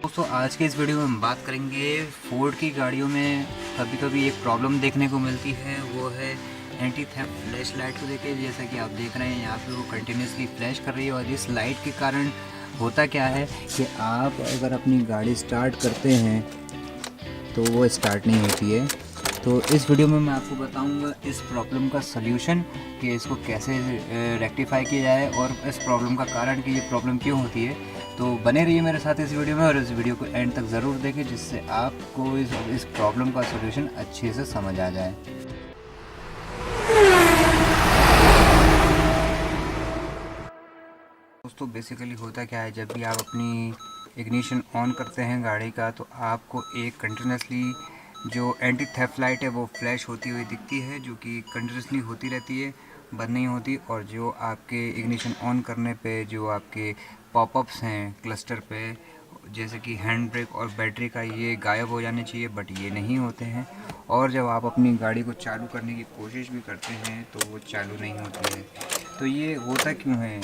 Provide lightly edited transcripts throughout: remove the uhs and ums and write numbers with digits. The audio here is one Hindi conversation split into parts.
दोस्तों आज के इस वीडियो में हम बात करेंगे फोर्ड की गाड़ियों में कभी कभी एक प्रॉब्लम देखने को मिलती है, वो है एंटी थेफ्ट फ्लैश लाइट को देखिए। जैसा कि आप देख रहे हैं यहाँ पे वो कंटिन्यूसली फ्लैश कर रही है और इस लाइट के कारण होता क्या है कि आप अगर अपनी गाड़ी स्टार्ट करते हैं तो वो स्टार्ट नहीं होती है। तो इस वीडियो में मैं आपको बताऊंगा इस प्रॉब्लम का सल्यूशन कि इसको कैसे रेक्टिफाई किया जाए और इस प्रॉब्लम का कारण कि ये प्रॉब्लम क्यों होती है। तो बने रहिए मेरे साथ इस वीडियो में और इस वीडियो को एंड तक ज़रूर देखें, जिससे आपको इस प्रॉब्लम का सल्यूशन अच्छे से समझ आ जाए। दोस्तों बेसिकली होता क्या है, जब भी आप अपनी इग्निशन ऑन करते हैं गाड़ी का तो आपको एक कंटिन्यूसली जो एंटी थेफ्ट लाइट है वो फ्लैश होती हुई दिखती है, जो कि कंटिन्यूसली होती रहती है, बंद नहीं होती। और जो आपके इग्निशन ऑन करने पे जो आपके पॉपअप्स हैं क्लस्टर पे, जैसे कि हैंड ब्रेक और बैटरी का, ये गायब हो जाने चाहिए, बट ये नहीं होते हैं। और जब आप अपनी गाड़ी को चालू करने की कोशिश भी करते हैं तो वो चालू नहीं होती है। तो ये होता क्यों है?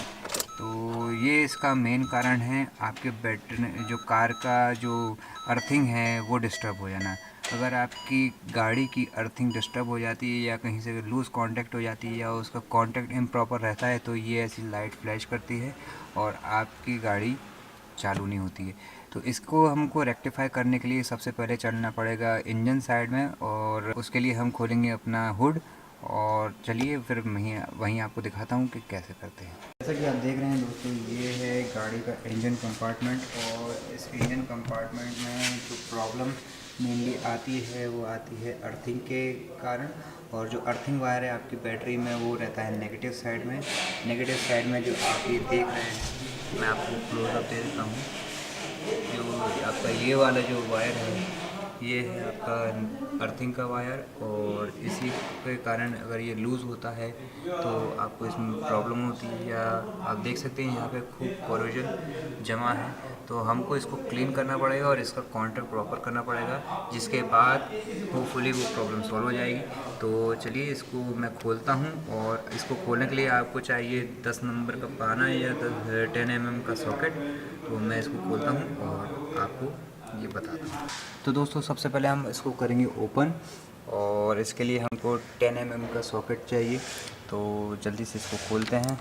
तो ये इसका मेन कारण है आपके बैटरी, जो कार का जो अर्थिंग है वो डिस्टर्ब हो जाना। अगर आपकी गाड़ी की अर्थिंग डिस्टर्ब हो जाती है या कहीं से लूज़ कांटेक्ट हो जाती है या उसका कांटेक्ट इम्प्रॉपर रहता है तो ये ऐसी लाइट फ्लैश करती है और आपकी गाड़ी चालू नहीं होती है। तो इसको हमको रेक्टिफाई करने के लिए सबसे पहले चलना पड़ेगा इंजन साइड में, और उसके लिए हम खोलेंगे अपना हुड और चलिए फिर वहीं आपको दिखाता हूँ कि कैसे करते हैं। जैसा कि आप देख रहे हैं दोस्तों, ये है गाड़ी का इंजन कंपार्टमेंट और इस इंजन कंपार्टमेंट में जो प्रॉब्लम मेनली आती है वो आती है अर्थिंग के कारण। और जो अर्थिंग वायर है आपकी बैटरी में वो रहता है नेगेटिव साइड में। नेगेटिव साइड में जो आप ये देख रहे हैं, मैं आपको क्लोजअप दे देता हूँ। जो आपका ये वाला जो वायर है ये है आपका अर्थिंग का वायर, और इसी के कारण अगर ये लूज़ होता है तो आपको इसमें प्रॉब्लम होती है। या आप देख सकते हैं यहाँ पे खूब कोरोजन जमा है, तो हमको इसको क्लीन करना पड़ेगा और इसका कॉन्टैक्ट प्रॉपर करना पड़ेगा, जिसके बाद होपफुली वो प्रॉब्लम सॉल्व हो जाएगी। तो चलिए इसको मैं खोलता हूँ, और इसको खोलने के लिए आपको चाहिए 10 नंबर का पाना या 10 mm का सॉकेट। तो मैं इसको खोलता हूँ और आपको ये बताता हूँ। तो दोस्तों सबसे पहले हम इसको करेंगे ओपन, और इसके लिए हमको 10 mm का सॉकेट चाहिए। तो जल्दी से इसको खोलते हैं।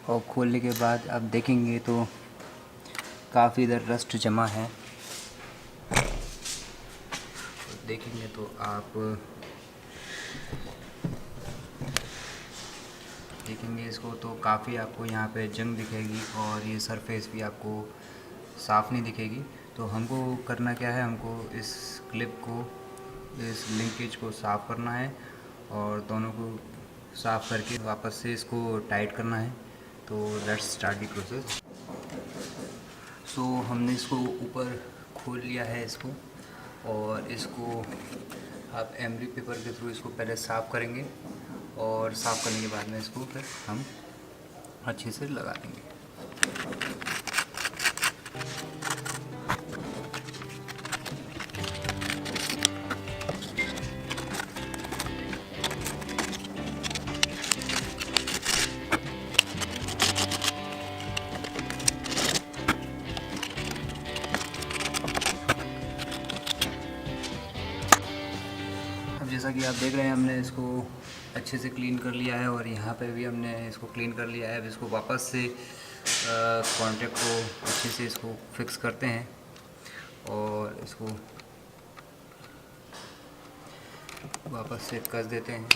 और खोलने के बाद आप देखेंगे तो काफ़ी इधर रस्ट जमा है। देखेंगे तो आप देखेंगे इसको तो काफ़ी आपको यहाँ पे जंग दिखेगी और ये सरफेस भी आपको साफ़ नहीं दिखेगी। तो हमको करना क्या है, हमको इस क्लिप को, इस लिंकेज को साफ़ करना है और दोनों को साफ़ करके वापस से इसको टाइट करना है। तो लेट्स स्टार्ट द प्रोसेस। सो हमने इसको ऊपर खोल लिया है इसको, और इसको आप एमरी पेपर के थ्रू इसको पहले साफ़ करेंगे, और साफ़ करने के बाद में इसको फिर हम अच्छे से लगा देंगे। अब जैसा कि आप देख रहे हैं हमने इसको अच्छे से क्लीन कर लिया है, और यहाँ पे भी हमने इसको क्लीन कर लिया है। अब इसको वापस से कॉन्टैक्ट को अच्छे से इसको फिक्स करते हैं और इसको वापस से कस देते हैं।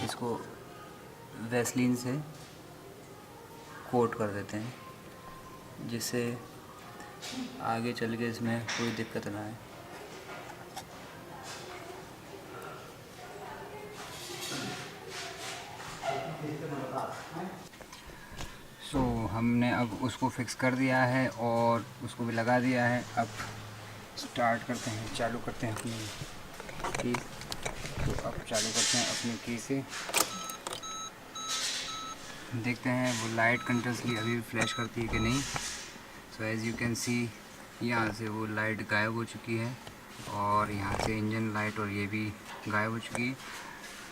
इसको वैसलीन से कोट कर देते हैं, जिससे आगे चल के इसमें कोई दिक्कत ना आए। सो हमने अब उसको फिक्स कर दिया है और उसको भी लगा दिया है। अब स्टार्ट करते हैं, चालू करते हैं अपनी की। तो अब चालू करते हैं अपनी की से। देखते हैं वो लाइट कंटिन्यूसली अभी भी फ्लैश करती है कि नहीं। So as you can see यहाँ से वो लाइट गायब हो चुकी है और यहाँ से इंजन लाइट और ये भी गायब हो चुकी है।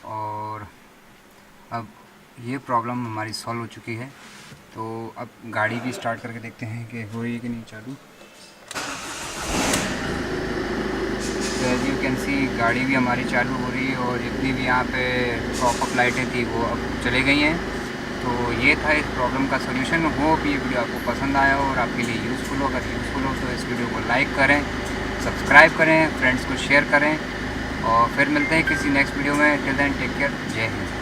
और अब ये प्रॉब्लम हमारी सॉल्व हो चुकी है। तो अब गाड़ी भी स्टार्ट करके देखते हैं कि हो रही है कि नहीं चालू। तो एज़ यू कैन सी गाड़ी भी हमारी चालू हो रही है और जितनी भी यहाँ पे टॉप अप लाइटें थी वो अब चले गई हैं। तो ये था इस प्रॉब्लम का सोल्यूशन। होप ये वीडियो आपको पसंद आया हो और आपके लिए यूज़फुल हो। अगर यूज़फुल हो तो इस वीडियो को लाइक करें, सब्सक्राइब करें, फ्रेंड्स को शेयर करें और फिर मिलते हैं किसी नेक्स्ट वीडियो में। टिल देन टेक केयर, जय हिंद।